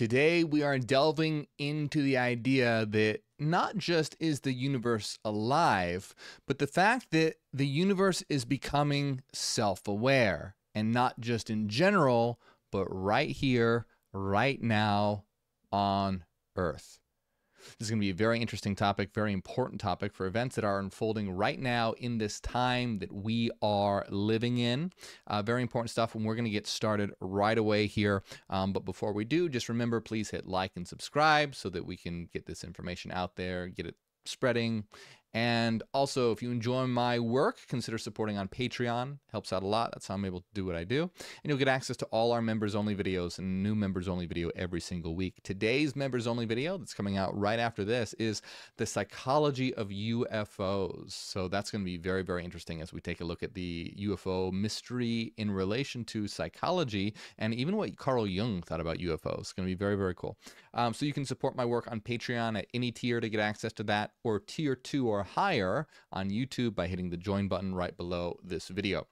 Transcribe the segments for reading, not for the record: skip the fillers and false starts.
Today, we are delving into the idea that not just is the universe alive, but the fact that the universe is becoming self-aware, and not just in general, but right here, right now on Earth. This is going to be a very interesting topic, very important topic for events that are unfolding right now in this time that we are living in. Very important stuff, and we're going to get started right away here. But before we do, just remember, please hit like and subscribe so that we can get this information out there, get it spreading. And also, if you enjoy my work, consider supporting on Patreon. Helps out a lot. That's how I'm able to do what I do. And you'll get access to all our members-only videos and new members-only video every single week. Today's members-only video that's coming out right after this is the psychology of UFOs. So that's going to be very, very interesting as we take a look at the UFO mystery in relation to psychology and even what Carl Jung thought about UFOs. It's going to be very, very cool. So you can support my work on Patreon at any tier to get access to that, or tier 2 or higher on YouTube by hitting the join button right below this video.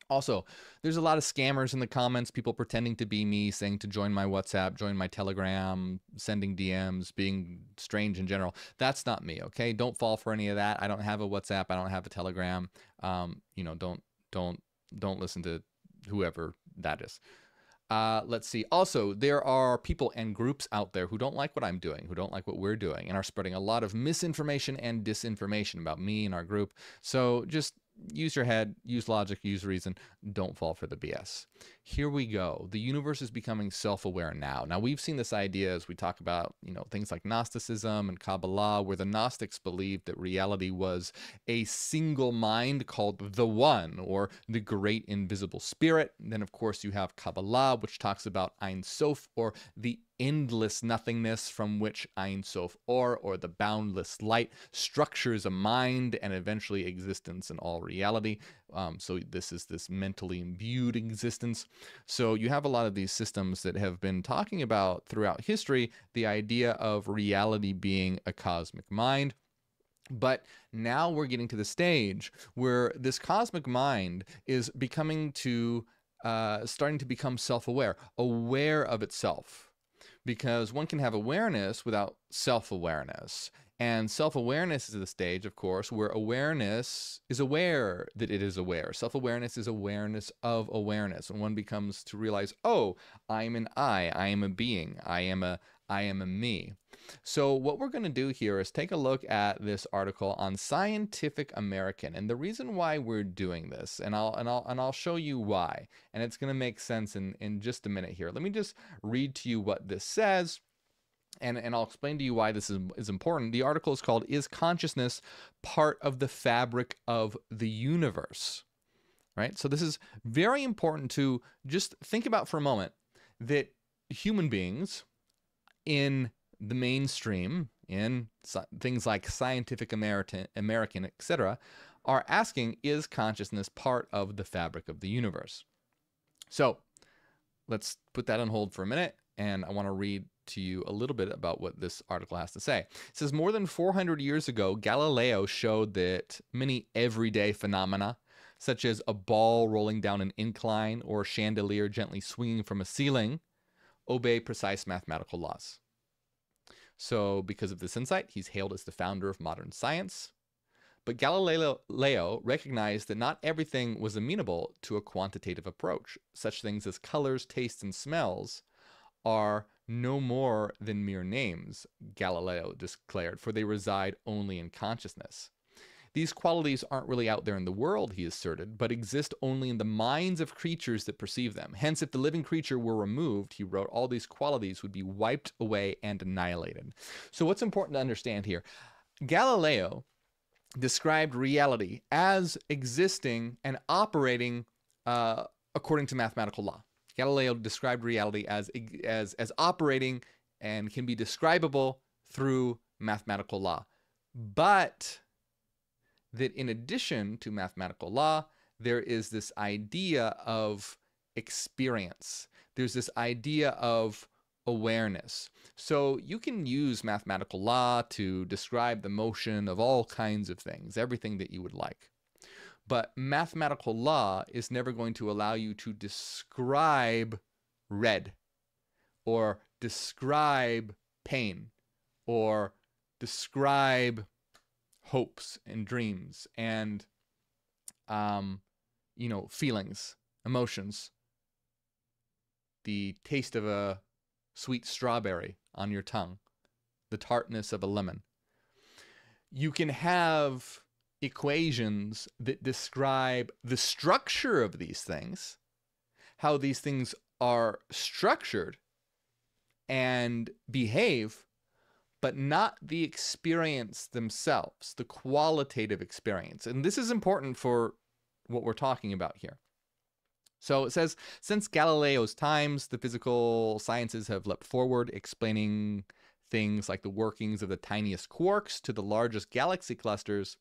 Also, there's a lot of scammers in the comments, people pretending to be me, saying to join my WhatsApp, join my Telegram, sending DMs, being strange in general. That's not me, okay? Don't fall for any of that. I don't have a WhatsApp. I don't have a Telegram. You know, don't listen to whoever that is. Let's see. Also, there are people and groups out there who don't like what I'm doing, who don't like what we're doing, and are spreading a lot of misinformation and disinformation about me and our group. So just use your head, use logic, use reason. Don't fall for the BS. Here we go. The universe is becoming self-aware now. Now, we've seen this idea as we talk about, things like Gnosticism and Kabbalah, where the Gnostics believed that reality was a single mind called the One, or the Great Invisible Spirit. And then, of course, you have Kabbalah, which talks about Ein Sof, or the endless nothingness from which Ein Sof or the boundless light structures a mind and eventually existence in all reality. So this is this mentally imbued existence. So you have a lot of these systems that have been talking about throughout history the idea of reality being a cosmic mind. But now we're getting to the stage where this cosmic mind is becoming to starting to become self-aware, aware of itself. Because one can have awareness without self-awareness. And self-awareness is the stage, of course, where awareness is aware that it is aware. Self-awareness is awareness of awareness. And one becomes to realize, oh, I am an I am a being, I am a me. So what we're going to do here is take a look at this article on Scientific American, and the reason why we're doing this, and I'll show you why, and it's going to make sense in just a minute here. Let me just read to you what this says, and I'll explain to you why this is important. The article is called "Is Consciousness Part of the Fabric of the Universe?" Right? So this is very important to just think about for a moment, that human beings in the mainstream, in things like Scientific American, etc., are asking, is consciousness part of the fabric of the universe? So let's put that on hold for a minute, and I want to read to you a little bit about what this article has to say. It says, more than 400 years ago, Galileo showed that many everyday phenomena, such as a ball rolling down an incline or a chandelier gently swinging from a ceiling, obey precise mathematical laws. So because of this insight, he's hailed as the founder of modern science. But Galileo recognized that not everything was amenable to a quantitative approach. Such things as colors, tastes, and smells are no more than mere names, Galileo declared, for they reside only in consciousness. These qualities aren't really out there in the world, he asserted, but exist only in the minds of creatures that perceive them. Hence, if the living creature were removed, he wrote, all these qualities would be wiped away and annihilated. So what's important to understand here? Galileo described reality as existing and operating according to mathematical law. Galileo described reality as operating and can be describable through mathematical law. But that in addition to mathematical law, there is this idea of experience. There's this idea of awareness. So you can use mathematical law to describe the motion of all kinds of things, everything that you would like. But mathematical law is never going to allow you to describe red or describe pain or describe hopes and dreams and, feelings, emotions, the taste of a sweet strawberry on your tongue, the tartness of a lemon. You can have equations that describe the structure of these things, how these things are structured and behave, but not the experience themselves, the qualitative experience. And this is important for what we're talking about here. So it says, since Galileo's times, the physical sciences have leapt forward, explaining things like the workings of the tiniest quarks to the largest galaxy clusters.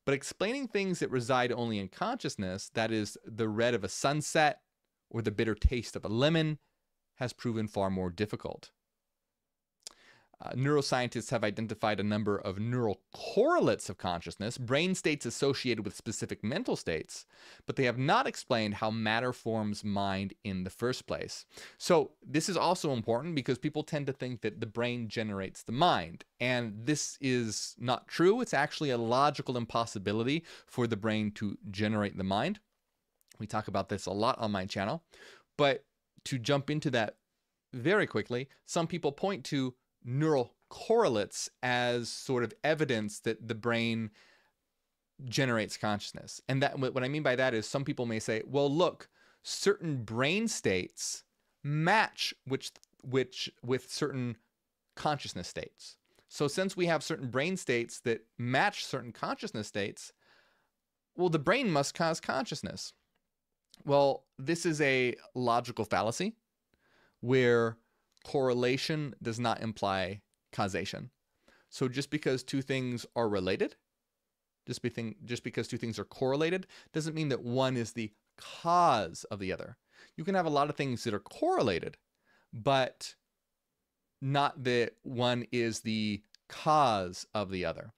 But explaining things that reside only in consciousness, that is, the red of a sunset or the bitter taste of a lemon, has proven far more difficult. Neuroscientists have identified a number of neural correlates of consciousness, brain states associated with specific mental states, but they have not explained how matter forms mind in the first place. So this is also important because people tend to think that the brain generates the mind, and this is not true. It's actually a logical impossibility for the brain to generate the mind. We talk about this a lot on my channel, but to jump into that very quickly, some people point to neural correlates as sort of evidence that the brain generates consciousness. And that, what I mean by that is, some people may say, well, look, certain brain states match with certain consciousness states. So since we have certain brain states that match certain consciousness states, well, the brain must cause consciousness. Well, this is a logical fallacy where correlation does not imply causation. So just because two things are related, just because two things are correlated, doesn't mean that one is the cause of the other. You can have a lot of things that are correlated, but not that one is the cause of the other.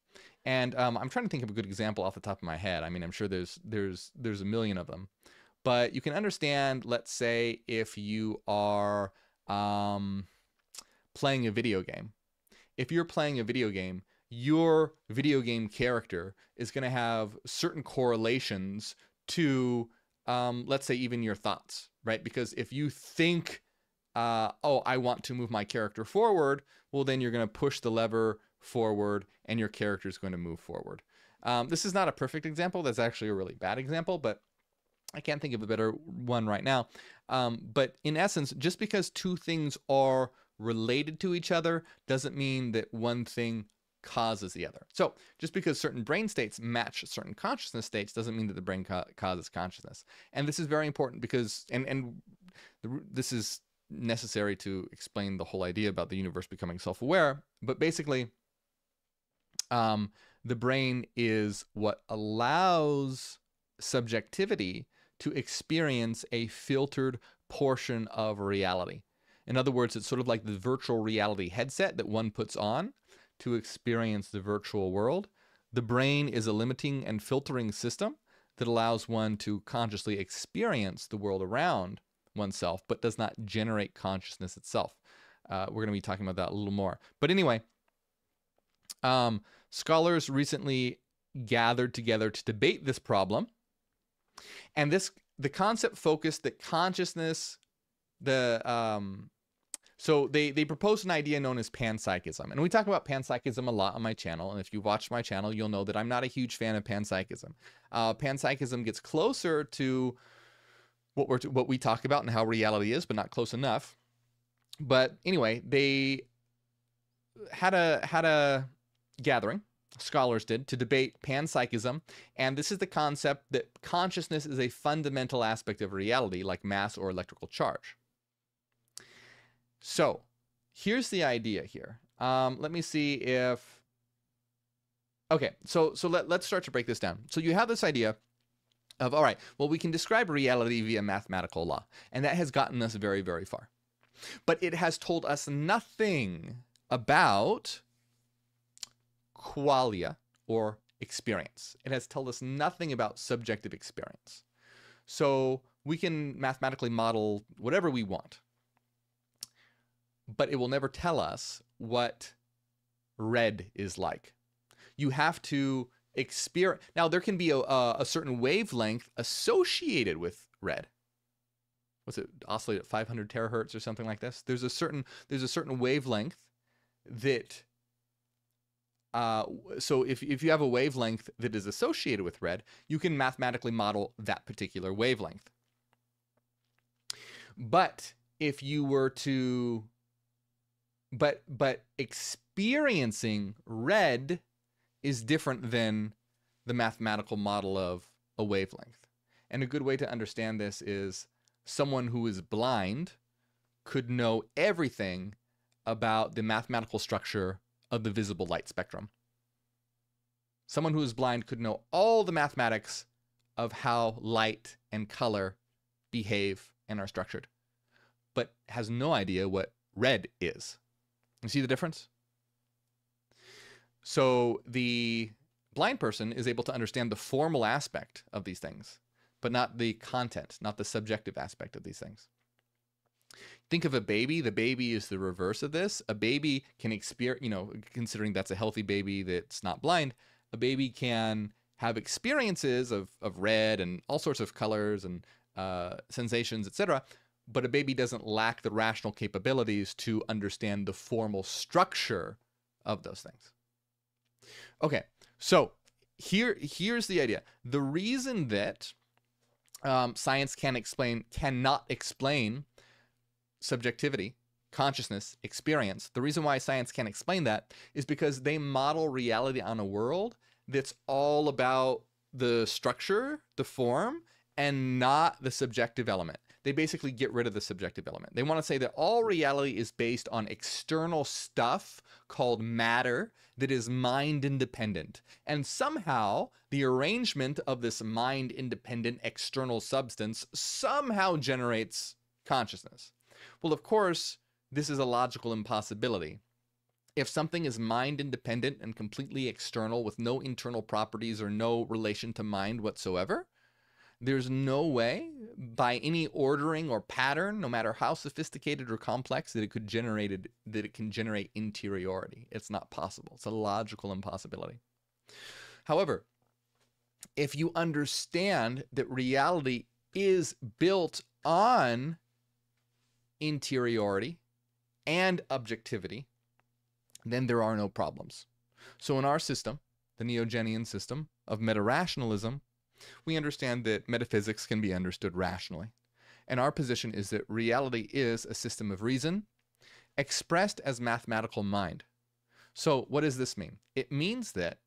And I'm trying to think of a good example off the top of my head. I mean, I'm sure there's a million of them. But you can understand, let's say, if you are playing a video game. If you're playing a video game, your video game character is going to have certain correlations to, let's say, even your thoughts, right? Because if you think, oh, I want to move my character forward, well, then you're going to push the lever forward and your character is going to move forward. This is not a perfect example. That's actually a really bad example, but I can't think of a better one right now. But in essence, just because two things are related to each other doesn't mean that one thing causes the other. So just because certain brain states match certain consciousness states doesn't mean that the brain causes consciousness. And this is very important because, this is necessary to explain the whole idea about the universe becoming self-aware. But basically, the brain is what allows subjectivity to experience a filtered portion of reality. In other words, it's sort of like the virtual reality headset that one puts on to experience the virtual world. The brain is a limiting and filtering system that allows one to consciously experience the world around oneself, but does not generate consciousness itself. We're going to be talking about that a little more. But anyway, scholars recently gathered together to debate this problem. And the concept focused that consciousness, so they proposed an idea known as panpsychism. And we talk about panpsychism a lot on my channel. And if you've watched my channel, you'll know that I'm not a huge fan of panpsychism. Panpsychism gets closer to what we talk about and how reality is, but not close enough. But anyway, they had a gathering, scholars did, to debate panpsychism. And this is the concept that consciousness is a fundamental aspect of reality, like mass or electrical charge. So here's the idea here. Let me see if, okay, so let's start to break this down. So you have this idea of, all right, well, we can describe reality via mathematical law, and that has gotten us very, very far. But it has told us nothing about qualia, or experience. It has told us nothing about subjective experience. So we can mathematically model whatever we want. but it will never tell us what red is like. You have to experience. Now, there can be a certain wavelength associated with red. What's it oscillate at 500 terahertz or something like this? There's a certain wavelength that so if you have a wavelength that is associated with red, you can mathematically model that particular wavelength. But if you were to but experiencing red is different than the mathematical model of a wavelength. And a good way to understand this is someone who is blind could know everything about the mathematical structure of the visible light spectrum. Someone who is blind could know all the mathematics of how light and color behave and are structured, but has no idea what red is. You see the difference? So the blind person is able to understand the formal aspect of these things, but not the content, not the subjective aspect of these things. Think of a baby. The baby is the reverse of this. A baby can experience, considering that's a healthy baby that's not blind, a baby can have experiences of red and all sorts of colors and sensations, etc. But a baby doesn't lack the rational capabilities to understand the formal structure of those things. Okay, so here's the idea. The reason that science cannot explain subjectivity, consciousness, experience, the reason why science can't explain that is because they model reality on a world that's all about the structure, the form, and not the subjective element. They basically get rid of the subjective element. They want to say that all reality is based on external stuff called matter that is mind independent. And somehow the arrangement of this mind independent external substance somehow generates consciousness. Well, of course, this is a logical impossibility. If something is mind independent and completely external with no internal properties or no relation to mind whatsoever, there's no way by any ordering or pattern, no matter how sophisticated or complex, that it can generate interiority. It's not possible. It's a logical impossibility. However, if you understand that reality is built on interiority and objectivity, then there are no problems. So in our system, the Neogenian system of meta-rationalism, we understand that metaphysics can be understood rationally. And our position is that reality is a system of reason expressed as mathematical mind. So what does this mean? It means that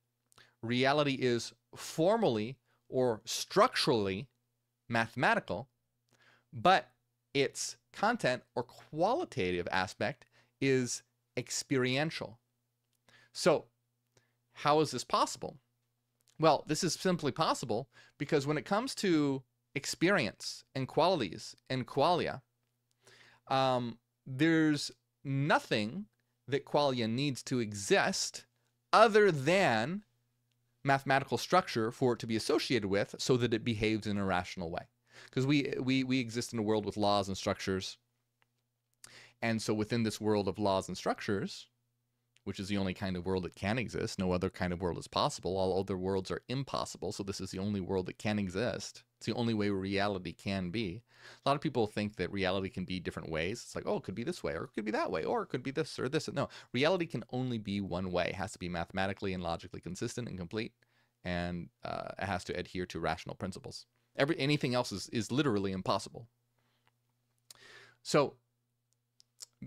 reality is formally or structurally mathematical, but its content or qualitative aspect is experiential. So how is this possible? Well, this is simply possible because when it comes to experience and qualities and qualia, there's nothing that qualia needs to exist other than mathematical structure for it to be associated with so that it behaves in a rational way. Because we exist in a world with laws and structures. And so within this world of laws and structures, which is the only kind of world that can exist, no other kind of world is possible. All other worlds are impossible. So this is the only world that can exist. It's the only way reality can be. A lot of people think that reality can be different ways. It's like, oh, it could be this way, or it could be that way, or it could be this or this. No, reality can only be one way. It has to be mathematically and logically consistent and complete. And it has to adhere to rational principles. Anything else is literally impossible. So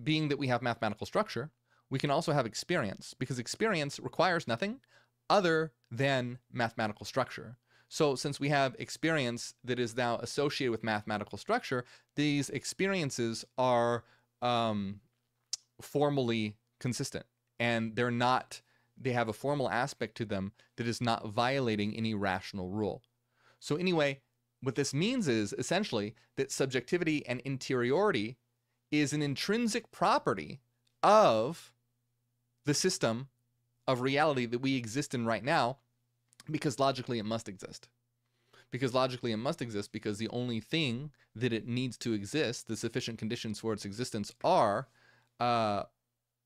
being that we have mathematical structure, we can also have experience, because experience requires nothing other than mathematical structure. So since we have experience that is now associated with mathematical structure, these experiences are formally consistent, and they have a formal aspect to them that is not violating any rational rule. So anyway, what this means is essentially that subjectivity and interiority is an intrinsic property of the system of reality that we exist in right now, because logically it must exist. Because logically it must exist because the only thing that it needs to exist, the sufficient conditions for its existence, are uh,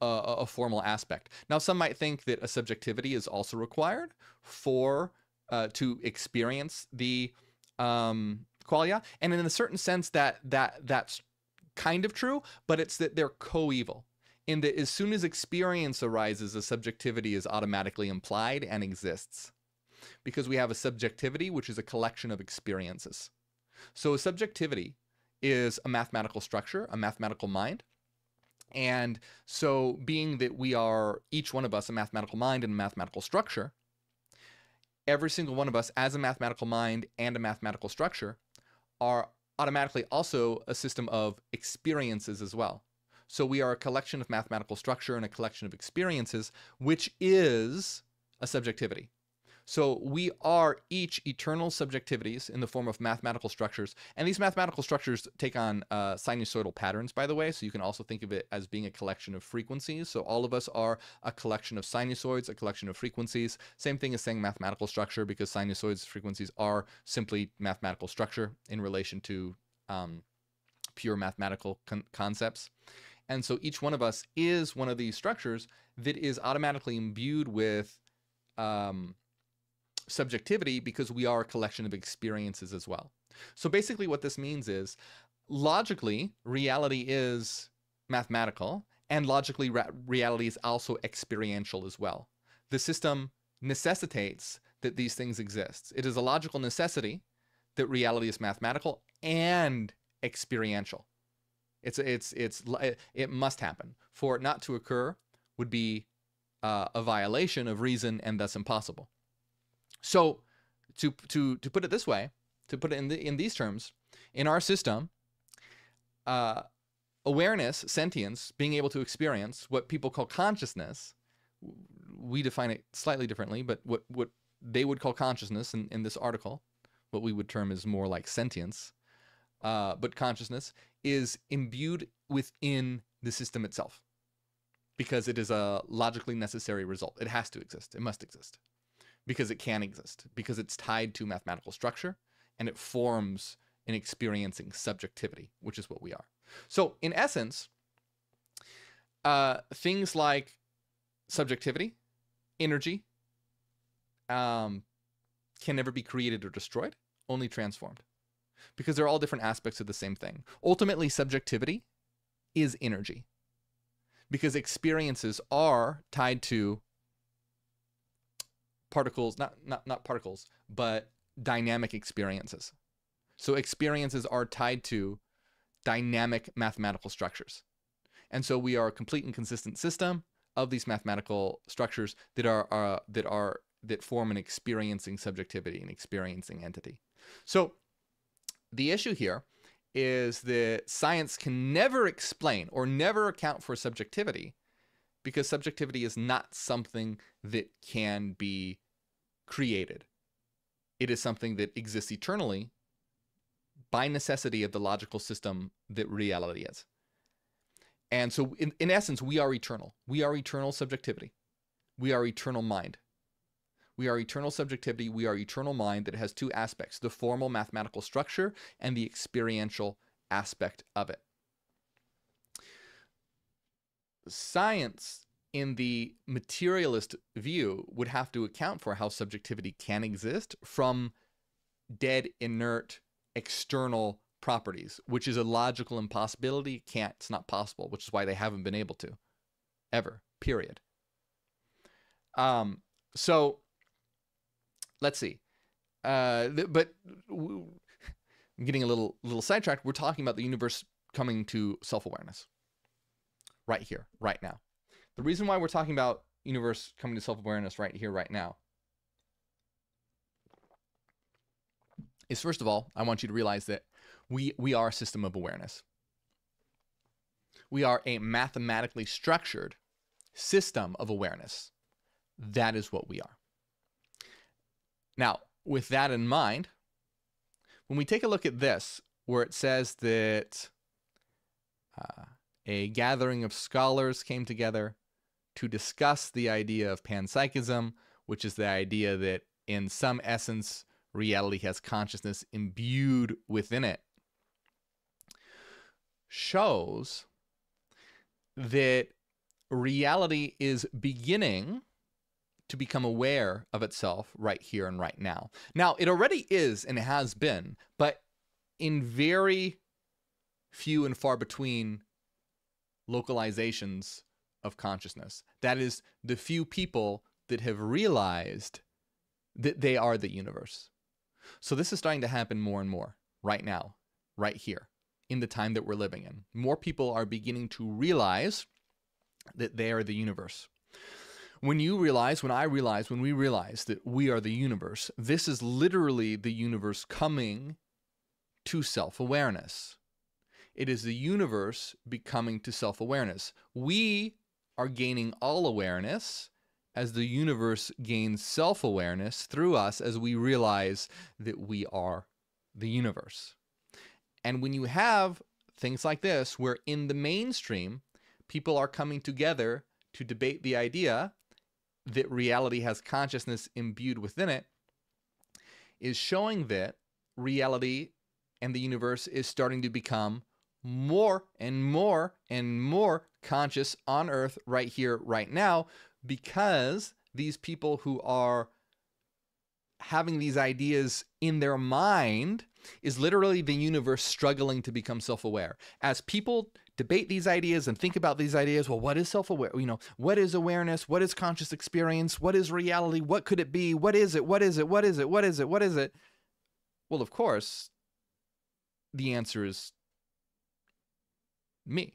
a formal aspect. Now, some might think that a subjectivity is also required for to experience the qualia, and in a certain sense that's kind of true, but it's that they're coeval. In that as soon as experience arises, a subjectivity is automatically implied and exists, because we have a subjectivity which is a collection of experiences. So a subjectivity is a mathematical structure, a mathematical mind. And so being that we are, each one of us, a mathematical mind and a mathematical structure, every single one of us as a mathematical mind and a mathematical structure are automatically also a system of experiences as well. So we are a collection of mathematical structure and a collection of experiences, which is a subjectivity. So we are each eternal subjectivities in the form of mathematical structures. And these mathematical structures take on sinusoidal patterns, by the way. So you can also think of it as being a collection of frequencies. So all of us are a collection of sinusoids, a collection of frequencies. Same thing as saying mathematical structure, because sinusoids, frequencies are simply mathematical structure in relation to pure mathematical concepts. And so each one of us is one of these structures that is automatically imbued with subjectivity, because we are a collection of experiences as well. So basically what this means is, logically, reality is mathematical, and logically reality is also experiential as well. The system necessitates that these things exist. It is a logical necessity that reality is mathematical and experiential. It must happen. For it not to occur would be a violation of reason and thus impossible. So to put it this way, to put it in these terms, in our system, awareness, sentience, being able to experience what people call consciousness, we define it slightly differently, but what they would call consciousness in this article, what we would term as more like sentience, but consciousness is imbued within the system itself, because it is a logically necessary result. It has to exist. It must exist. Because it can exist, because it's tied to mathematical structure, and it forms an experiencing subjectivity, which is what we are. So in essence, things like subjectivity, energy, can never be created or destroyed, only transformed, because they're all different aspects of the same thing. Ultimately, subjectivity is energy, because experiences are tied to particles, not particles, but dynamic experiences. So experiences are tied to dynamic mathematical structures. And so we are a complete and consistent system of these mathematical structures that form an experiencing subjectivity, an experiencing entity. So the issue here is that science can never explain or never account for subjectivity, because subjectivity is not something that can be created. It is something that exists eternally by necessity of the logical system that reality is. And so in essence, we are eternal. We are eternal subjectivity. We are eternal mind. We are eternal subjectivity. We are eternal mind that has two aspects: the formal mathematical structure and the experiential aspect of it. Science, in the materialist view, would have to account for how subjectivity can exist from dead, inert, external properties, which is a logical impossibility. It's not possible, which is why they haven't been able to, ever, period. So let's see. But I'm getting a little sidetracked. We're talking about the universe coming to self-awareness right here, right now. The reason why we're talking about universe coming to self-awareness right here, right now, is, first of all, I want you to realize that we are a system of awareness. We are a mathematically structured system of awareness. That is what we are. Now, with that in mind, when we take a look at this, where it says that a gathering of scholars came together to discuss the idea of panpsychism, which is the idea that in some essence, reality has consciousness imbued within it, shows that reality is beginning to become aware of itself right here and right now. Now, it already is and it has been, but in very few and far between localizations of consciousness. That is, the few people that have realized that they are the universe. So this is starting to happen more and more right now, right here, in the time that we're living in. More people are beginning to realize that they are the universe. When you realize, when I realize, when we realize that we are the universe, this is literally the universe coming to self-awareness. It is the universe becoming to self-awareness. We are gaining all awareness as the universe gains self-awareness through us as we realize that we are the universe. And when you have things like this, where in the mainstream, people are coming together to debate the idea that reality has consciousness imbued within it, is showing that reality and the universe is starting to become more and more and more conscious on Earth right here, right now, because these people who are having these ideas in their mind is literally the universe struggling to become self-aware. As people debate these ideas and think about these ideas, well, what is self-aware? You know, what is awareness? What is conscious experience? What is reality? What could it be? What is it? What is it? What is it? What is it? What is it? Well, of course, the answer is me,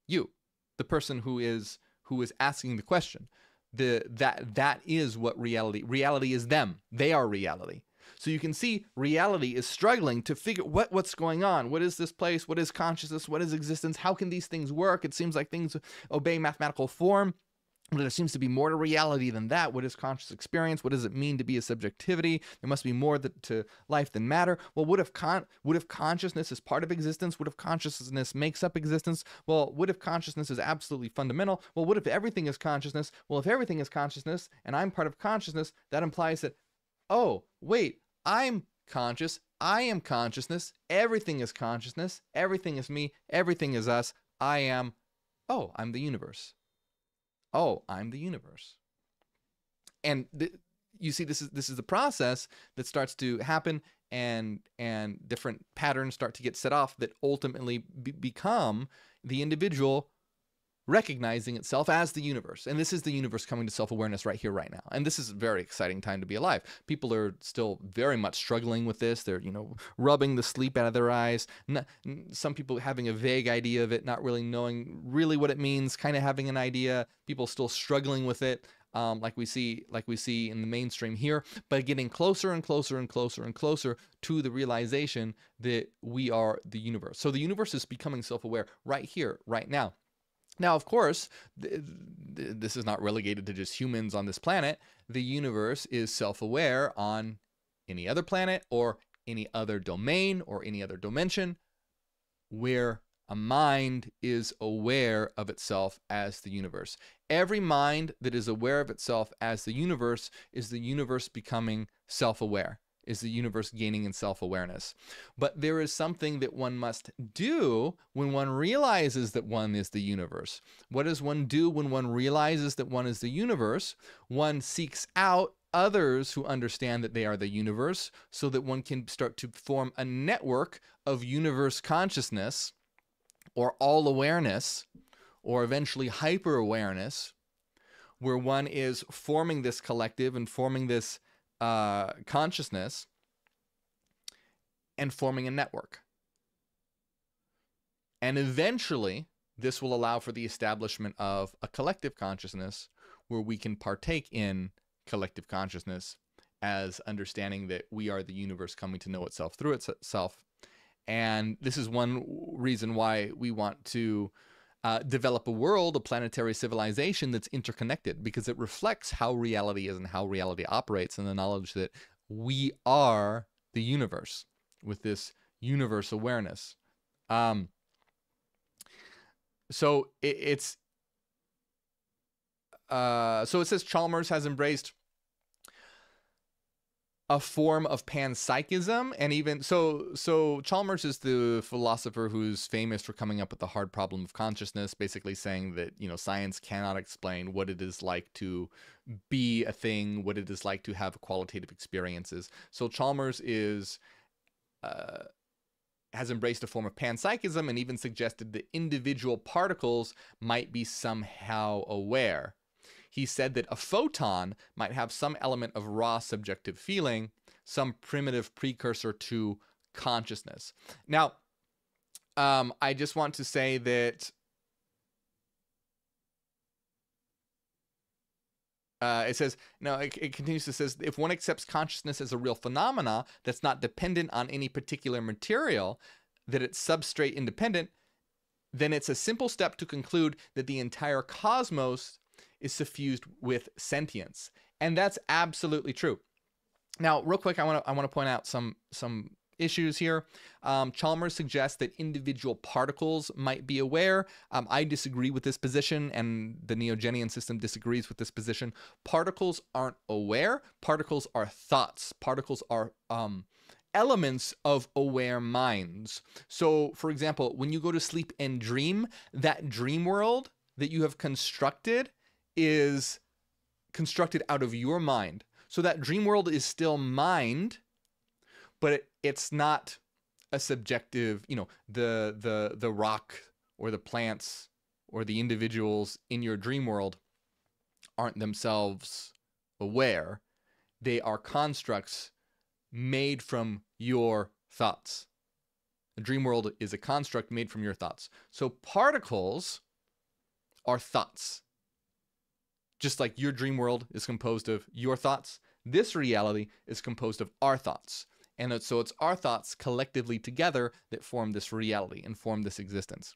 you, the person who is asking the question. That is what reality is. Them. They are reality. So you can see reality is struggling to figure what's going on. What is this place? What is consciousness? What is existence? How can these things work? It seems like things obey mathematical form. But there seems to be more to reality than that. What is conscious experience? What does it mean to be a subjectivity? There must be more to life than matter. Well, what if consciousness is part of existence? What if consciousness makes up existence? Well, what if consciousness is absolutely fundamental? Well, what if everything is consciousness? Well, if everything is consciousness and I'm part of consciousness, that implies that, oh, wait, I'm conscious. I am consciousness. Everything is consciousness. Everything is me. Everything is us. I'm the universe. Oh, I'm the universe. And you see, this is the process that starts to happen, and different patterns start to get set off that ultimately become the individual recognizing itself as the universe. And this is the universe coming to self-awareness right here, right now. And this is a very exciting time to be alive. People are still very much struggling with this. They're, rubbing the sleep out of their eyes. Some people having a vague idea of it, not really knowing really what it means, kind of having an idea. People still struggling with it. Like we see in the mainstream here, but getting closer and closer and closer and closer to the realization that we are the universe. So the universe is becoming self-aware right here, right now. Now, of course, this is not relegated to just humans on this planet. The universe is self-aware on any other planet or any other domain or any other dimension where a mind is aware of itself as the universe. Every mind that is aware of itself as the universe is the universe becoming self-aware, is the universe gaining in self-awareness. But there is something that one must do when one realizes that one is the universe. What does one do when one realizes that one is the universe? One seeks out others who understand that they are the universe so that one can start to form a network of universe consciousness, or all awareness, or eventually hyper awareness, where one is forming this collective and forming this consciousness and forming a network. And eventually, this will allow for the establishment of a collective consciousness where we can partake in collective consciousness as understanding that we are the universe coming to know itself through itself. And this is one reason why we want to develop a world, a planetary civilization that's interconnected, because it reflects how reality is and how reality operates, and the knowledge that we are the universe with this universe awareness. So it says Chalmers has embraced a form of panpsychism. And even so Chalmers is the philosopher who's famous for coming up with the hard problem of consciousness, basically saying that, you know, science cannot explain what it is like to be a thing, what it is like to have qualitative experiences. So Chalmers is has embraced a form of panpsychism and even suggested that individual particles might be somehow aware. He said that a photon might have some element of raw subjective feeling, some primitive precursor to consciousness. Now, I just want to say that it says, no, it continues to says, if one accepts consciousness as a real phenomena that's not dependent on any particular material, that it's substrate independent, then it's a simple step to conclude that the entire cosmos is suffused with sentience. And that's absolutely true. Now, real quick, I want to point out some issues here. Chalmers suggests that individual particles might be aware. I disagree with this position, and the Neogenian system disagrees with this position. Particles aren't aware. Particles are thoughts. Particles are elements of aware minds. So, for example, when you go to sleep and dream, that dream world that you have constructed is constructed out of your mind. So that dream world is still mind, but it's not a subjective, you know, the rock or the plants or the individuals in your dream world aren't themselves aware. They are constructs made from your thoughts. The dream world is a construct made from your thoughts. So particles are thoughts. Just like your dream world is composed of your thoughts, this reality is composed of our thoughts. And so it's our thoughts collectively together that form this reality and form this existence.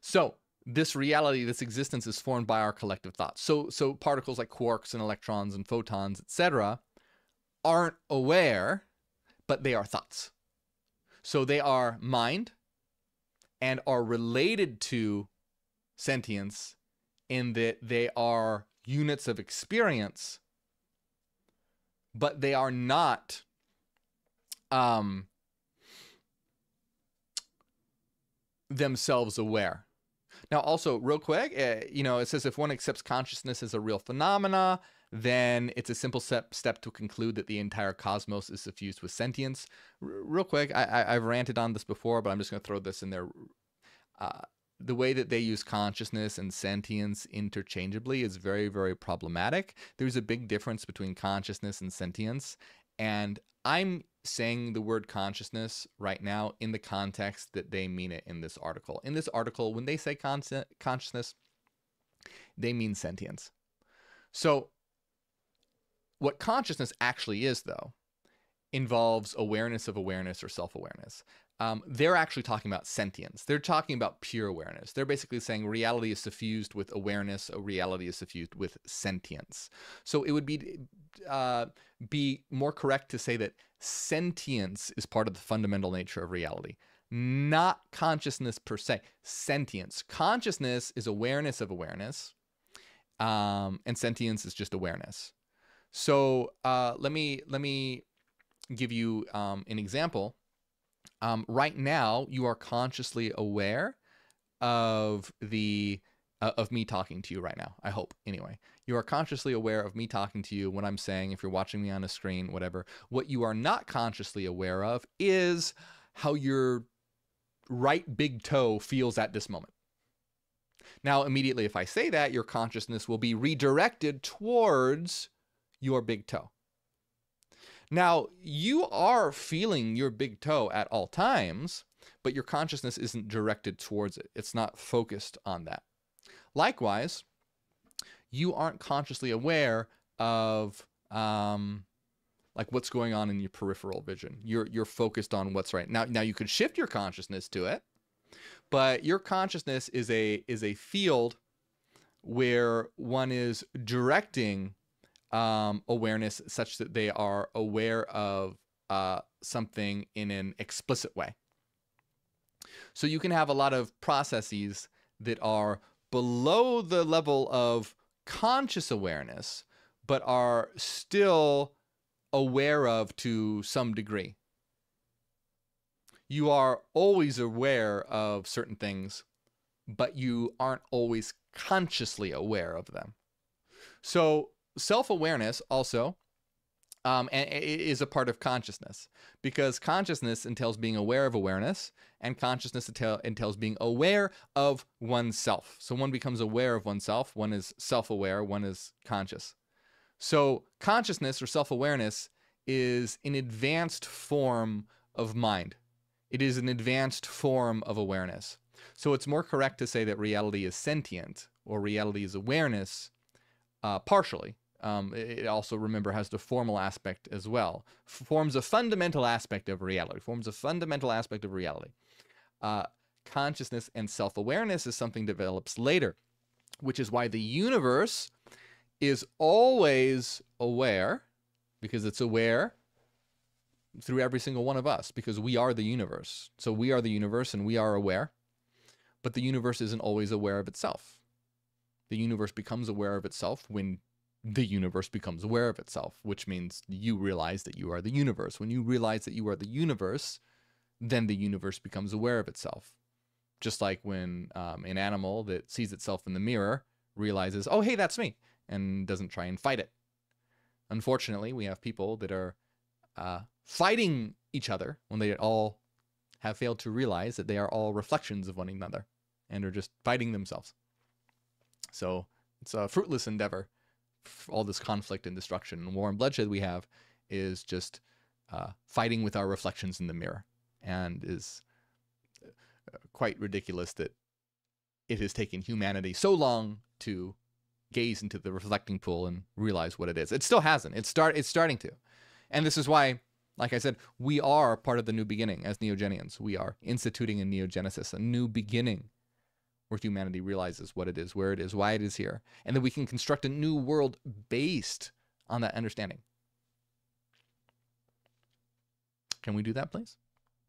So this reality, this existence is formed by our collective thoughts. So particles like quarks and electrons and photons, etc., aren't aware, but they are thoughts. So they are mind and are related to sentience in that they are units of experience, but they are not themselves aware. Now, also, real quick, you know, it says if one accepts consciousness as a real phenomena, then it's a simple step to conclude that the entire cosmos is suffused with sentience. Real quick, I've ranted on this before, but I'm just going to throw this in there. The way that they use consciousness and sentience interchangeably is very, very problematic. There's a big difference between consciousness and sentience, and I'm saying the word consciousness right now in the context that they mean it in this article. In this article, when they say consciousness, they mean sentience. So what consciousness actually is, though, involves awareness of awareness or self-awareness. They're actually talking about sentience. They're talking about pure awareness. They're basically saying reality is suffused with awareness, a reality is suffused with sentience. So it would be more correct to say that sentience is part of the fundamental nature of reality, not consciousness per se. Sentience. Consciousness is awareness of awareness, and sentience is just awareness. So let me give you an example. Right now, you are consciously aware of me talking to you right now. I hope, anyway. You are consciously aware of me talking to you, what I'm saying, if you're watching me on a screen, whatever. What you are not consciously aware of is how your right big toe feels at this moment. Now, immediately, if I say that, your consciousness will be redirected towards your big toe. Now, you are feeling your big toe at all times, but your consciousness isn't directed towards it. It's not focused on that. Likewise, you aren't consciously aware of like what's going on in your peripheral vision. You're focused on what's right. Now you could shift your consciousness to it, but your consciousness is a field where one is directing awareness such that they are aware of something in an explicit way. So you can have a lot of processes that are below the level of conscious awareness, but are still aware of to some degree. You are always aware of certain things, but you aren't always consciously aware of them. So self-awareness also and it is a part of consciousness, because consciousness entails being aware of awareness, and consciousness entails being aware of oneself. So one becomes aware of oneself, one is self-aware, one is conscious. So consciousness or self-awareness is an advanced form of mind. It is an advanced form of awareness. So it's more correct to say that reality is sentient, or reality is awareness, partially. It also, remember, has the formal aspect as well. Forms a fundamental aspect of reality. Consciousness and self-awareness is something that develops later, which is why the universe is always aware, because it's aware through every single one of us, because we are the universe. So we are the universe and we are aware, but the universe isn't always aware of itself. The universe becomes aware of itself when the universe becomes aware of itself, which means you realize that you are the universe. When you realize that you are the universe, then the universe becomes aware of itself. Just like when an animal that sees itself in the mirror realizes, oh, hey, that's me, and doesn't try and fight it. Unfortunately, we have people that are fighting each other when they all have failed to realize that they are all reflections of one another and are just fighting themselves. So it's a fruitless endeavor. All this conflict and destruction and war and bloodshed we have is just fighting with our reflections in the mirror, and is quite ridiculous that it has taken humanity so long to gaze into the reflecting pool and realize what it is. It still hasn't. It's starting to. And this is why, like I said, we are part of the new beginning as Neogenians. We are instituting a neogenesis, a new beginning, where humanity realizes what it is, where it is, why it is here, and that we can construct a new world based on that understanding. Can we do that, please?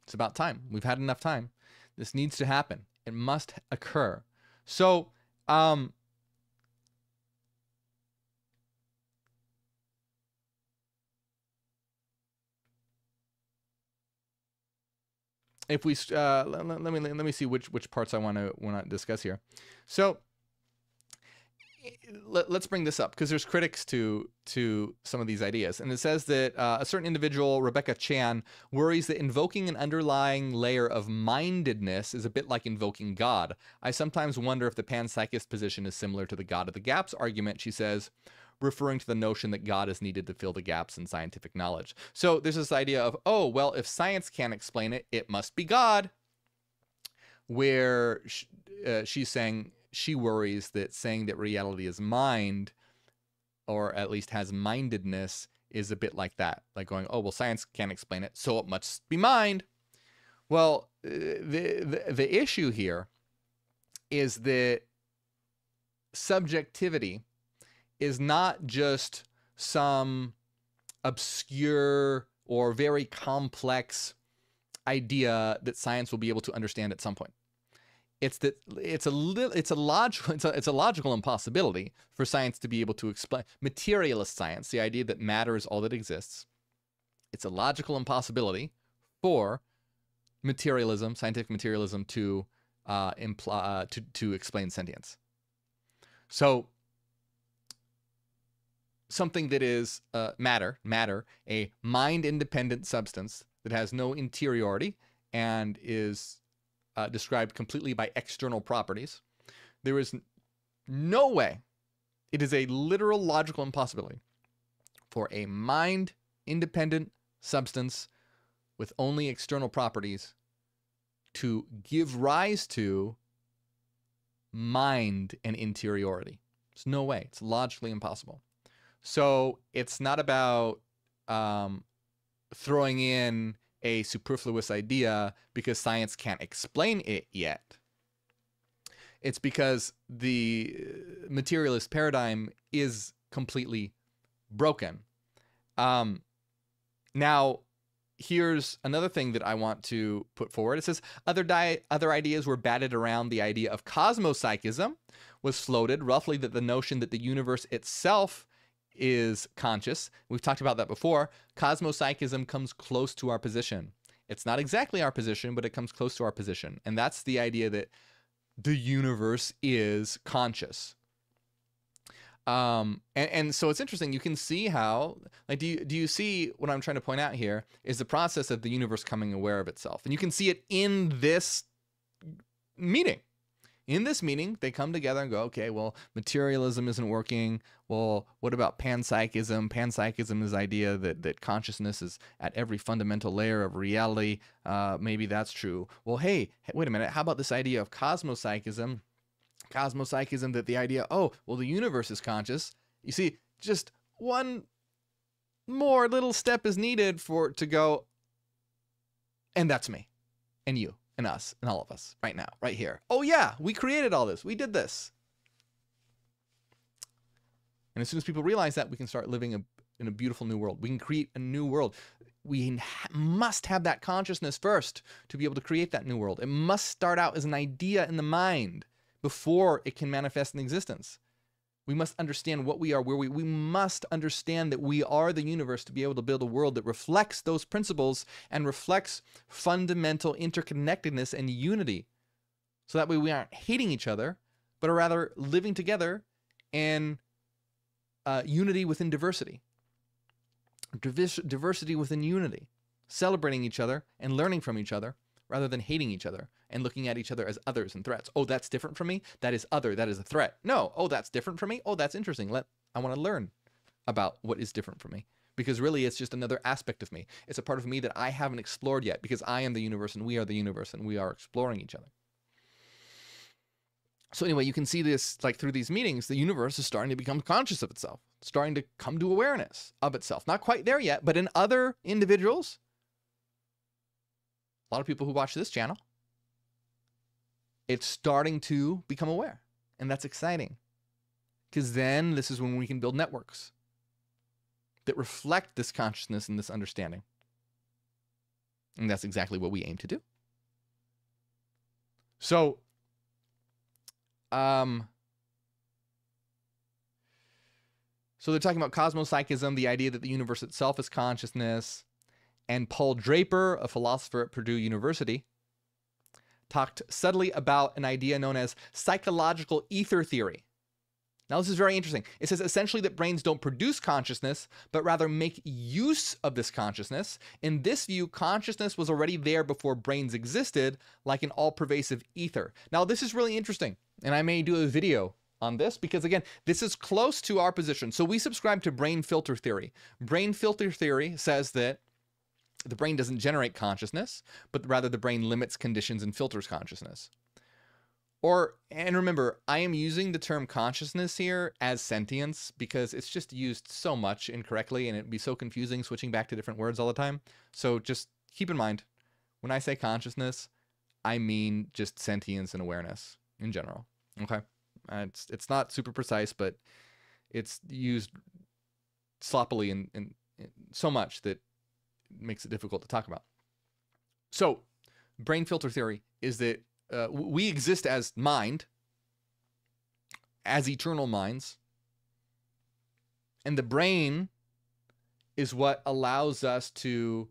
It's about time. We've had enough time. This needs to happen. It must occur. So, if we let me see which parts I want to discuss here. So let's bring this up, because there's critics to some of these ideas, and it says that a certain individual, Rebecca Chan, worries that invoking an underlying layer of mindedness is a bit like invoking God. I sometimes wonder if the panpsychist position is similar to the God of the gaps argument, she says, referring to the notion that God is needed to fill the gaps in scientific knowledge. So there's this idea of, oh, well, if science can't explain it, it must be God. Where she's saying she worries that saying that reality is mind, or at least has mindedness, is a bit like that. Like going, oh, well, science can't explain it, so it must be mind. Well, the issue here is that subjectivity is not just some obscure or very complex idea that science will be able to understand at some point. It's that it's a logical impossibility for science to be able to explain materialist science, the idea that matter is all that exists. It's a logical impossibility for materialism, scientific materialism, to explain sentience. So something that is matter, a mind-independent substance that has no interiority and is described completely by external properties. There is no way, it is a literal logical impossibility for a mind-independent substance with only external properties to give rise to mind and interiority. There's no way. It's logically impossible. So it's not about throwing in a superfluous idea because science can't explain it yet. It's because the materialist paradigm is completely broken. Now, here's another thing that I want to put forward. It says other ideas were batted around. The idea of cosmopsychism was floated, roughly that the notion that the universe itself is conscious. We've talked about that before. Cosmopsychism comes close to our position. It's not exactly our position, but it comes close to our position. And that's the idea that the universe is conscious. And so it's interesting. You can see how, like, do you see what I'm trying to point out here is the process of the universe coming aware of itself. And you can see it in this meeting. In this meeting, they come together and go, okay, well, materialism isn't working. Well, what about panpsychism? Panpsychism is the idea that consciousness is at every fundamental layer of reality. Maybe that's true. Well, hey, wait a minute. How about this idea of cosmopsychism? Cosmopsychism, that the idea, oh, well, the universe is conscious. You see, just one more little step is needed to go, and that's me, and you, and us, and all of us, right now, right here. Oh yeah, we created all this. We did this. And as soon as people realize that, we can start living in a beautiful new world. We can create a new world. We must have that consciousness first to be able to create that new world. It must start out as an idea in the mind before it can manifest in existence. We must understand what we are, where we must understand that we are the universe to be able to build a world that reflects those principles and reflects fundamental interconnectedness and unity. So that way we aren't hating each other, but are rather living together in unity within diversity. Diversity within unity. Celebrating each other and learning from each other rather than hating each other and looking at each other as others and threats. Oh, that's different from me? That is other. That is a threat. No. Oh, that's different from me? Oh, that's interesting. I want to learn about what is different from me. Because really, it's just another aspect of me. It's a part of me that I haven't explored yet, because I am the universe and we are the universe and we are exploring each other. So anyway, you can see this, like, through these meetings, the universe is starting to become conscious of itself, starting to come to awareness of itself. Not quite there yet, but in other individuals, a lot of people who watch this channel, it's starting to become aware. And that's exciting, because then this is when we can build networks that reflect this consciousness and this understanding. And that's exactly what we aim to do. So, so they're talking about cosmopsychism, the idea that the universe itself is consciousness. And Paul Draper, a philosopher at Purdue University, talked subtly about an idea known as psychological ether theory. Now, this is very interesting. It says essentially that brains don't produce consciousness, but rather make use of this consciousness. In this view, consciousness was already there before brains existed, like an all-pervasive ether. Now, this is really interesting, and I may do a video on this because, again, this is close to our position. So we subscribe to brain filter theory. Brain filter theory says that the brain doesn't generate consciousness, but rather the brain limits conditions and filters consciousness. And remember, I am using the term consciousness here as sentience because it's just used so much incorrectly, and it'd be so confusing switching back to different words all the time. So just keep in mind, when I say consciousness, I mean just sentience and awareness in general. Okay? It's not super precise, but it's used sloppily and so much that makes it difficult to talk about. So, brain filter theory is that we exist as mind, as eternal minds, and the brain is what allows us to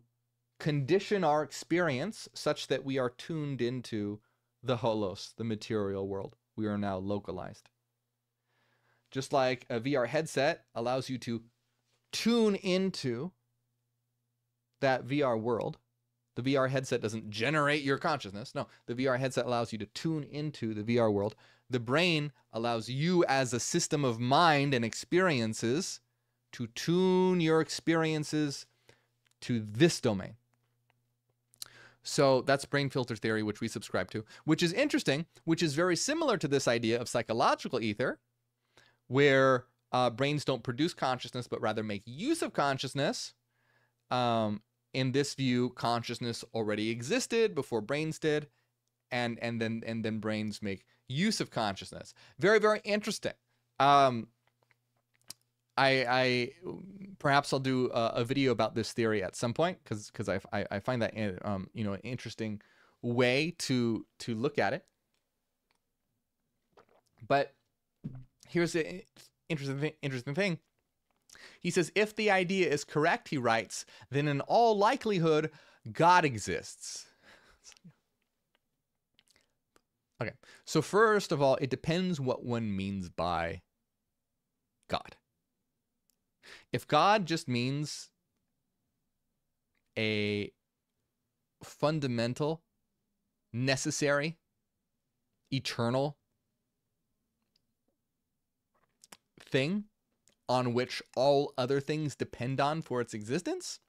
condition our experience such that we are tuned into the holos, the material world. We are now localized. Just like a VR headset allows you to tune into that VR world. The VR headset doesn't generate your consciousness. No, the VR headset allows you to tune into the VR world. The brain allows you as a system of mind and experiences to tune your experiences to this domain. So that's brain filter theory, which we subscribe to, which is interesting, which is very similar to this idea of psychological ether, where brains don't produce consciousness, but rather make use of consciousness. In this view, consciousness already existed before brains did, and then brains make use of consciousness. Very, very interesting. I perhaps I'll do a video about this theory at some point because I find that an interesting way to look at it. But here's the interesting thing. He says, if the idea is correct, he writes, then in all likelihood, God exists. Okay, so first of all, it depends what one means by God. If God just means a fundamental, necessary, eternal thing on which all other things depend on for its existence,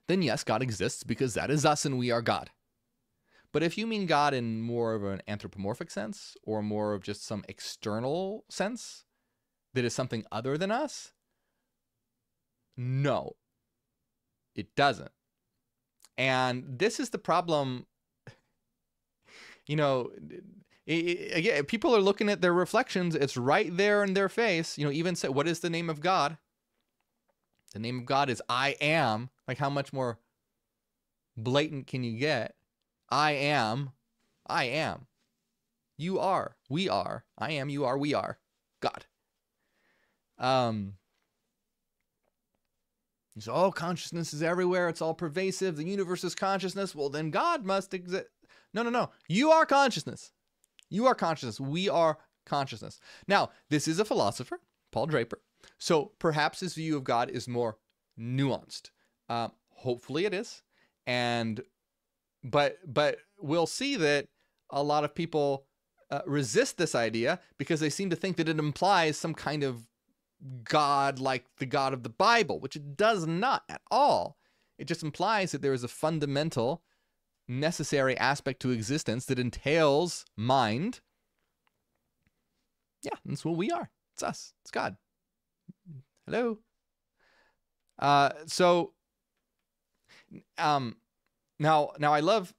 then yes, God exists because that is us and we are God. But if you mean God in more of an anthropomorphic sense or more of just some external sense that is something other than us, no, it doesn't. And this is the problem. You know, again, people are looking at their reflections. It's right there in their face. You know, even say, what is the name of God? The name of God is I am. Like, how much more blatant can you get? I am. I am. You are. We are. I am. You are. We are. God. So, oh, consciousness is everywhere. It's all pervasive. The universe is consciousness. Well, then God must exist. No, no, no. You are consciousness. You are consciousness. We are consciousness. Now, this is a philosopher, Paul Draper. So perhaps his view of God is more nuanced. Hopefully it is. But we'll see that a lot of people resist this idea because they seem to think that it implies some kind of God like the God of the Bible, which it does not at all. It just implies that there is a fundamental, necessary aspect to existence that entails mind. Yeah, that's what we are. It's us. It's God. Hello. Now I love.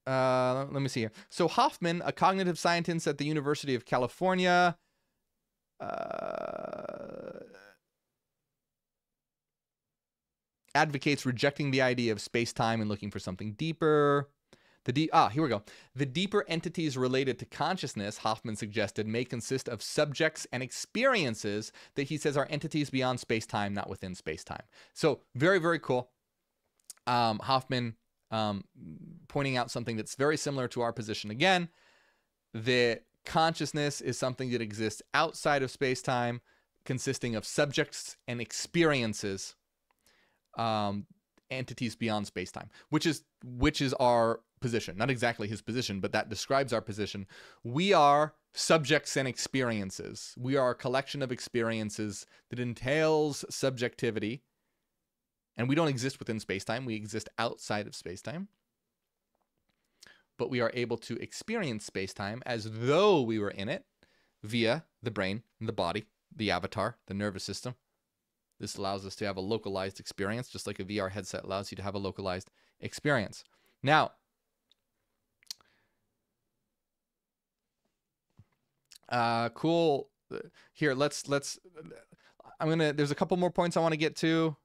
Let me see here. So Hoffman, a cognitive scientist at the University of California, advocates rejecting the idea of space-time and looking for something deeper. Here we go. The deeper entities related to consciousness, Hoffman suggested, may consist of subjects and experiences that he says are entities beyond space-time, not within space-time. So very, very cool. Hoffman pointing out something that's very similar to our position again, that consciousness is something that exists outside of space-time, consisting of subjects and experiences, entities beyond space-time, which is our position. Not exactly his position, but that describes our position. We are subjects and experiences. We are a collection of experiences that entails subjectivity, and we don't exist within space-time. We exist outside of space-time. But we are able to experience space-time as though we were in it via the brain and the body, the avatar, the nervous system. This allows us to have a localized experience, just like a VR headset allows you to have a localized experience. Now, cool. Here, there's a couple more points I want to get to.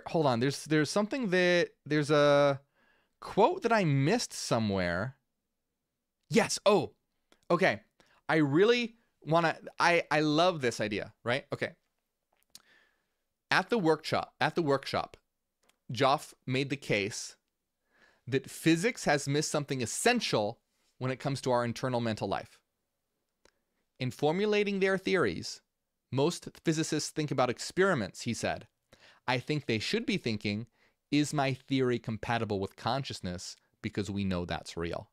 Hold on. There's something there's a quote that I missed somewhere. Yes. Oh, okay. I really want to, I love this idea, right? Okay. At the workshop, Joff made the case that physics has missed something essential when it comes to our internal mental life. In formulating their theories, most physicists think about experiments, he said. I think they should be thinking, is my theory compatible with consciousness? Because we know that's real.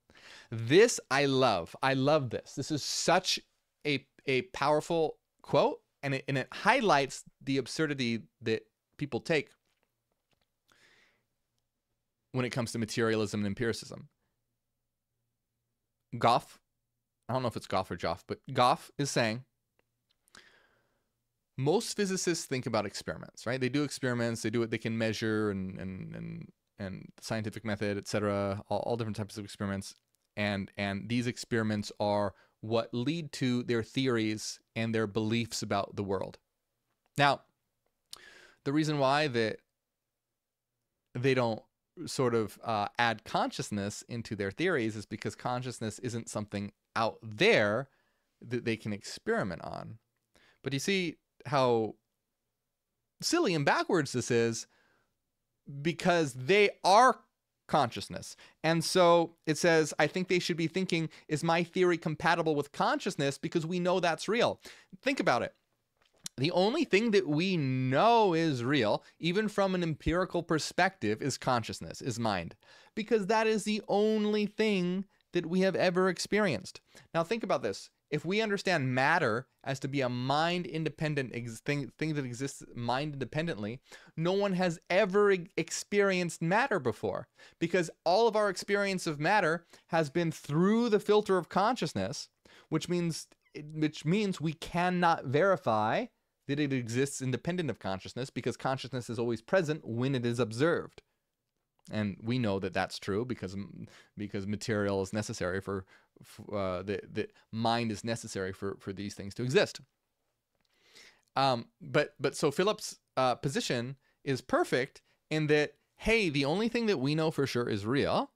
This I love. I love this. This is such a powerful quote, and it highlights the absurdity that people take when it comes to materialism and empiricism. Goff, I don't know if it's Goff or Joff, but Goff is saying most physicists think about experiments, right? They do experiments, they do what they can measure and scientific method, etc., all different types of experiments. And these experiments are what lead to their theories and their beliefs about the world. Now, the reason why that they don't sort of add consciousness into their theories is because consciousness isn't something out there that they can experiment on. But you see how silly and backwards this is, because they are consciousness. And so it says, I think they should be thinking, is my theory compatible with consciousness? Because we know that's real. Think about it. The only thing that we know is real, even from an empirical perspective, is consciousness, is mind. Because that is the only thing that we have ever experienced. Now think about this. If we understand matter as to be a mind-independent thing that exists mind-independently, no one has ever experienced matter before, because all of our experience of matter has been through the filter of consciousness, which means we cannot verify that it exists independent of consciousness, because consciousness is always present when it is observed. And we know that that's true because material is necessary for the mind is necessary for these things to exist. But so Philip's position is perfect in that, hey, the only thing that we know for sure is real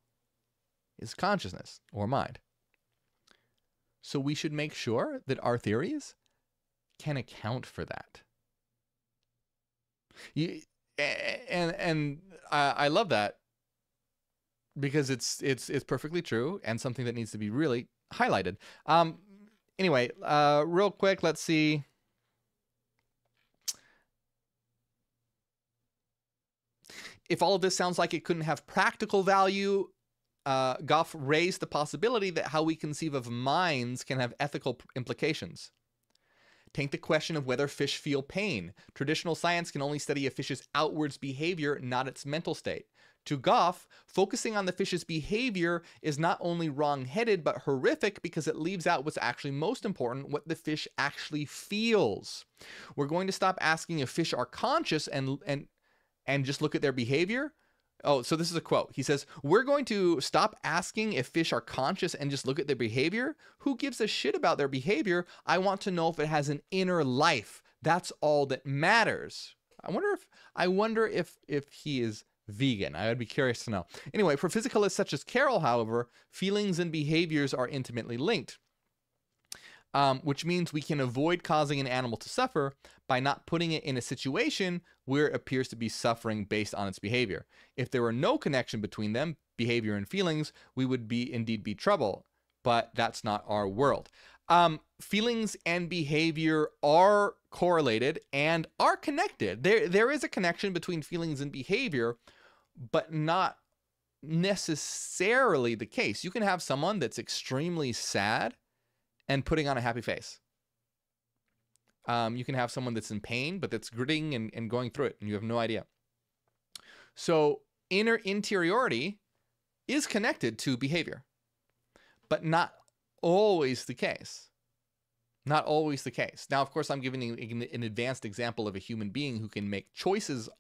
is consciousness or mind. So we should make sure that our theories can account for that. I love that, because it's perfectly true and something that needs to be really highlighted. Anyway, real quick, let's see. If all of this sounds like it couldn't have practical value, Goff raised the possibility that how we conceive of minds can have ethical implications. Take the question of whether fish feel pain. Traditional science can only study a fish's outwards behavior, not its mental state. To Goff, focusing on the fish's behavior is not only wrong-headed, but horrific, because it leaves out what's actually most important, what the fish actually feels. We're going to stop asking if fish are conscious and just look at their behavior. Oh, so this is a quote. He says, we're going to stop asking if fish are conscious and just look at their behavior. Who gives a shit about their behavior? I want to know if it has an inner life. That's all that matters. I wonder if he is vegan. I would be curious to know. Anyway, for physicalists such as Carroll, however, feelings and behaviors are intimately linked, which means we can avoid causing an animal to suffer by not putting it in a situation where it appears to be suffering based on its behavior. If there were no connection between them, behavior and feelings, we would indeed be trouble, but that's not our world. Feelings and behavior are correlated and are connected. There is a connection between feelings and behavior, but not necessarily the case. You can have someone that's extremely sad and putting on a happy face. You can have someone that's in pain, but that's gritting and going through it, and you have no idea. So interiority is connected to behavior, but not always the case. Not always the case. Now, of course, I'm giving an advanced example of a human being who can make choices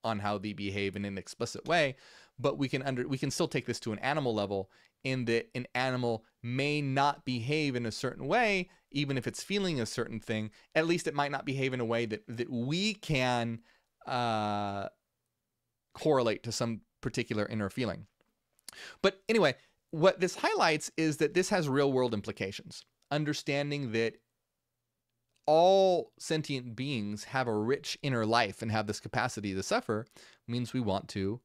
on how they behave in an explicit way, but we can still take this to an animal level, in that an animal may not behave in a certain way, even if it's feeling a certain thing. At least it might not behave in a way that we can correlate to some particular inner feeling. But anyway, what this highlights is that this has real world implications. Understanding that all sentient beings have a rich inner life and have this capacity to suffer means we want to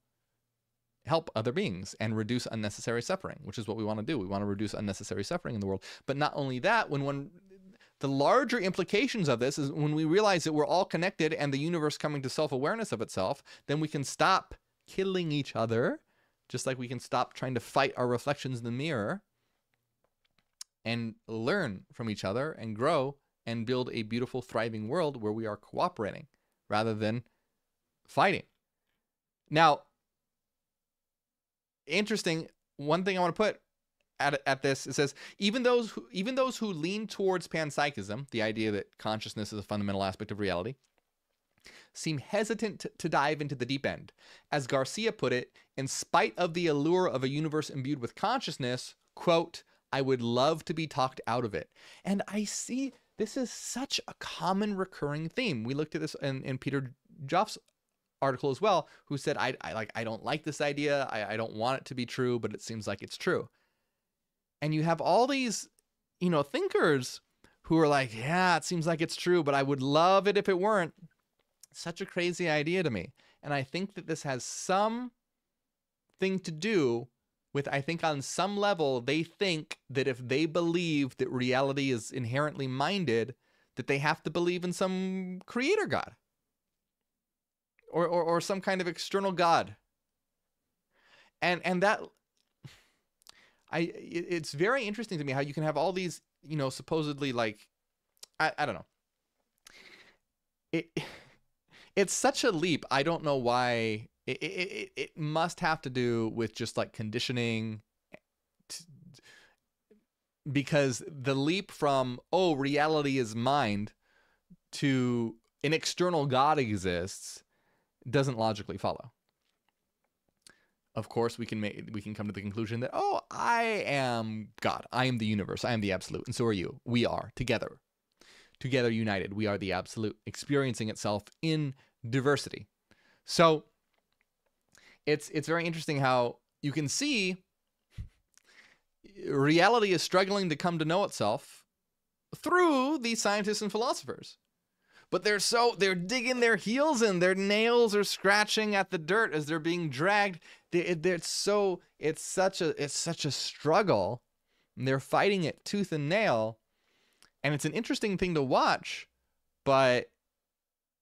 help other beings and reduce unnecessary suffering, which is what we want to do. We want to reduce unnecessary suffering in the world. But not only that, the larger implications of this is when we realize that we're all connected and the universe coming to self-awareness of itself, then we can stop killing each other, just like we can stop trying to fight our reflections in the mirror, and learn from each other and grow and build a beautiful, thriving world where we are cooperating rather than fighting. Now, interesting, one thing I want to put at this, it says, even those who lean towards panpsychism, the idea that consciousness is a fundamental aspect of reality, seem hesitant to dive into the deep end. As Garcia put it, in spite of the allure of a universe imbued with consciousness, quote, I would love to be talked out of it. And I see this is such a common recurring theme. We looked at this in Peter Joff's article as well, who said, I don't like this idea. I don't want it to be true, but it seems like it's true. And you have all these, thinkers who are like, yeah, it seems like it's true, but I would love it if it weren't. Such a crazy idea to me. And I think that this has something to do with, I think on some level, they think that if they believe that reality is inherently minded, that they have to believe in some creator God or some kind of external God. And that, it's very interesting to me how you can have all these, supposedly like, I don't know. It's such a leap. I don't know why. It must have to do with just like conditioning, because the leap from, oh, reality is mind to an external God exists doesn't logically follow. Of course, we can come to the conclusion that, oh, I am God. I am the universe. I am the absolute. And so are you. We are together united. We are the absolute, experiencing itself in diversity. So it's very interesting how you can see reality is struggling to come to know itself through these scientists and philosophers. But they're digging their heels in, their nails are scratching at the dirt as they're being dragged. It's such a struggle, and they're fighting it tooth and nail. And it's an interesting thing to watch, but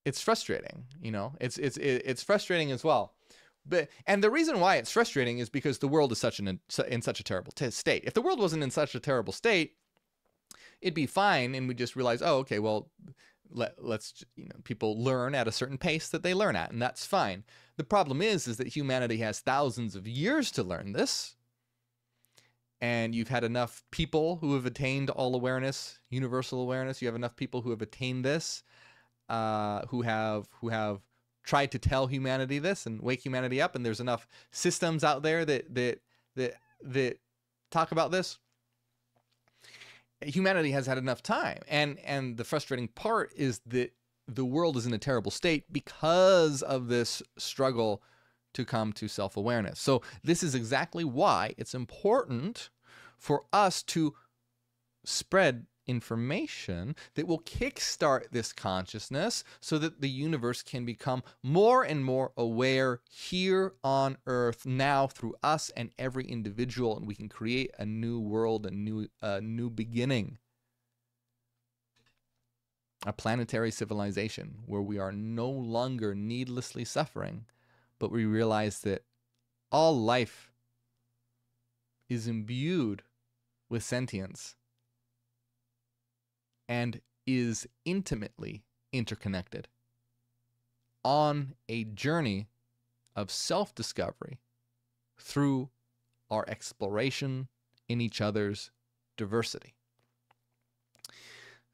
it's frustrating, it's frustrating as well. And the reason why it's frustrating is because the world is in such a terrible state. If the world wasn't in such a terrible state, it'd be fine, and we just realize, oh, okay, well, let's people learn at a certain pace that they learn at, and that's fine. The problem is that humanity has thousands of years to learn this, and you've had enough people who have attained all awareness, universal awareness. You have enough people who have attained this, who have tried to tell humanity this and wake humanity up, and there's enough systems out there that talk about this. Humanity has had enough time, and the frustrating part is that the world is in a terrible state because of this struggle to come to self-awareness. So this is exactly why it's important for us to spread information that will kickstart this consciousness so that the universe can become more and more aware here on Earth now through us and every individual, and we can create a new world, a new beginning, a planetary civilization where we are no longer needlessly suffering, but we realize that all life is imbued with sentience and is intimately interconnected on a journey of self-discovery through our exploration in each other's diversity.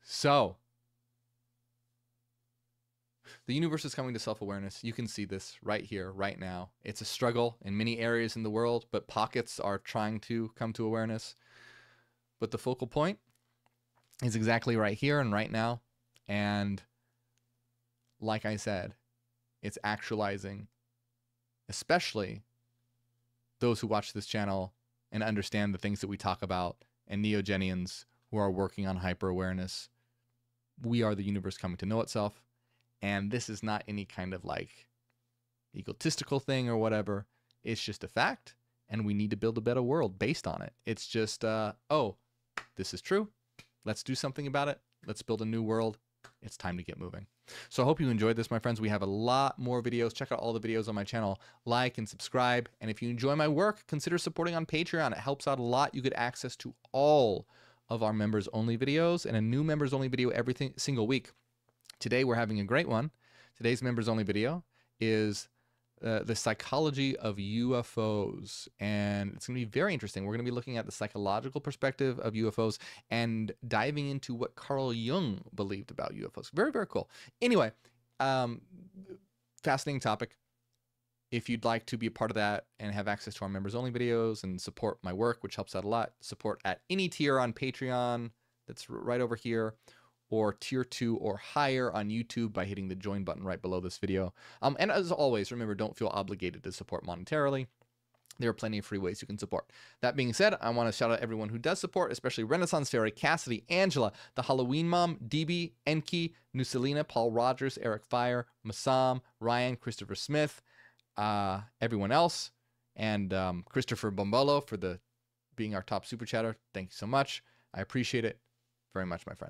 So, the universe is coming to self-awareness. You can see this right here, right now. It's a struggle in many areas in the world, but pockets are trying to come to awareness. But the focal point is exactly right here and right now. And like I said, it's actualizing, especially those who watch this channel and understand the things that we talk about, and Neogenians who are working on hyper-awareness. We are the universe coming to know itself. And this is not any kind of like egotistical thing or whatever. It's just a fact. And we need to build a better world based on it. It's just, oh, this is true. Let's do something about it. Let's build a new world. It's time to get moving. So I hope you enjoyed this, my friends. We have a lot more videos. Check out all the videos on my channel. Like and subscribe. And if you enjoy my work, consider supporting on Patreon. It helps out a lot. You get access to all of our members-only videos and a new members-only video every single week. Today we're having a great one. Today's members-only video is the psychology of UFOs, and it's going to be very interesting. We're going to be looking at the psychological perspective of UFOs and diving into what Carl Jung believed about UFOs. Very, very cool. Anyway, fascinating topic. If you'd like to be a part of that and have access to our members-only videos and support my work, which helps out a lot, support at any tier on Patreon. That's right over here. or tier 2 or higher on YouTube by hitting the join button right below this video. And as always, remember, don't feel obligated to support monetarily. There are plenty of free ways you can support. That being said, I want to shout out everyone who does support, especially Renaissance Fairy, Cassidy, Angela, the Halloween Mom, DB, Enki, Nuselina, Paul Rogers, Eric Fire, Masam, Ryan, Christopher Smith, everyone else, and Christopher Bombolo for being our top super chatter. Thank you so much. I appreciate it very much, my friend.